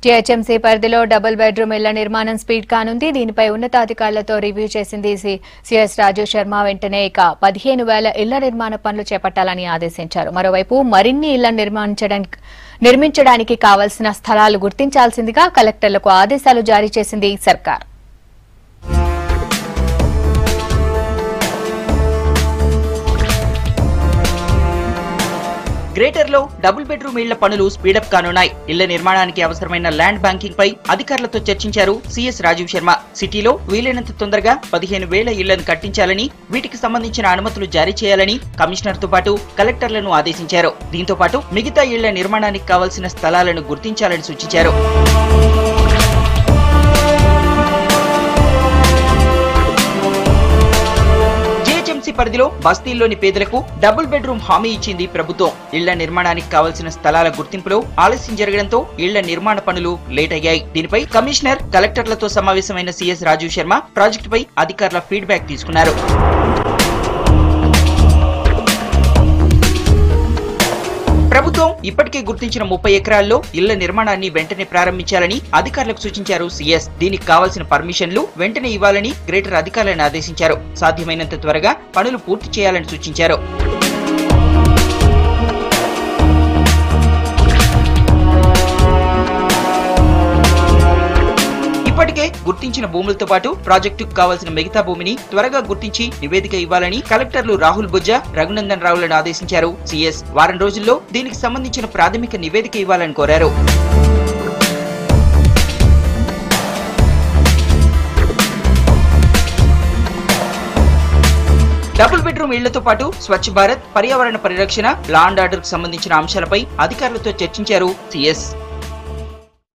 GHMC పరిధిలో double bedroom ఇళ్ల నిర్మాణం స్పీడ్ కానుంది. దీనిపై ఉన్నతాధికారులతో రివ్యూ చేసింది సీఎస్ రాజీవ్ శర్మ. వెంటనే ఇక 15,000 ఇళ్ల నిర్మాణ పనులు చేపట్టాలని ఆదేశించారు. మరోవైపు మరిన్ని ఇళ్లను నిర్మించడానికి కావాల్సిన స్థలాలు గుర్తించాల్సిందిగా కలెక్టర్లకు ఆదేశాలు జారీ చేసింది సర్కార్. గ్రేటర్ లో డబుల్ బెడ్రూమ్ ఇళ్ల పనులు స్పీడప్ కానున్నాయి. ఇళ్ల నిర్మాణానికి అవసరమైన ల్యాండ్ బ్యాంకింగ్ పై అధికారులతో చర్చించారు సీఎస్ రాజీవ్ శర్మ. సిటీలో వీలైనంత తొందరగా 15,000 ఇళ్లను కట్టించాలని, వీటికి సంబంధించిన అనుమతులు జారీ చేయాలని కమిషనర్ తో పాటు కలెక్టర్లను ఆదేశించారు. దీంతో పాటు మిగతా ఇళ్ల నిర్మాణానికి కావాల్సిన స్థలాలను గుర్తించాలని సూచించారు. పరిధిలో బస్తీల్లోని పేదలకు డబుల్ బెడ్రూమ్ హామీ ఇచ్చింది ప్రభుత్వం. ఇళ్ల నిర్మాణానికి కావాల్సిన స్థలాల గుర్తింపులో ఆలస్యం జరగడంతో ఇళ్ల నిర్మాణ పనులు లేట్ అయ్యాయి. దీనిపై కమిషనర్, కలెక్టర్లతో సమావేశమైన సీఎస్ రాజీవ్ శర్మ ప్రాజెక్టుపై అధికారుల ఫీడ్బ్యాక్ తీసుకున్నారు. ప్రభుత్వం ఇప్పటికే గుర్తించిన 30 ఎకరాల్లో ఇళ్ల నిర్మాణాన్ని వెంటనే ప్రారంభించాలని అధికారులకు సూచించారు సీఎస్. దీనికి కావాల్సిన పర్మిషన్లు వెంటనే ఇవ్వాలని గ్రేటర్ అధికారులను ఆదేశించారు. సాధ్యమైనంత త్వరగా పనులు పూర్తి చేయాలని సూచించారు. ఇప్పటికే గుర్తించిన భూములతో పాటు ప్రాజెక్టుకు కావాల్సిన మిగతా భూమిని త్వరగా గుర్తించి నివేదిక ఇవ్వాలని కలెక్టర్లు రాహుల్ బుజ్జా, రఘునందన్ రావులను ఆదేశించారు సీఎస్. వారం రోజుల్లో దీనికి సంబంధించిన ప్రాథమిక నివేదిక ఇవ్వాలని కోరారు. డబుల్ బెడ్రూమ్ ఇళ్లతో పాటు స్వచ్ఛ భారత్, పర్యావరణ పరిరక్షణ, లా అండ్ ఆర్డర్ కు సంబంధించిన అంశాలపై అధికారులతో చర్చించారు సీఎస్.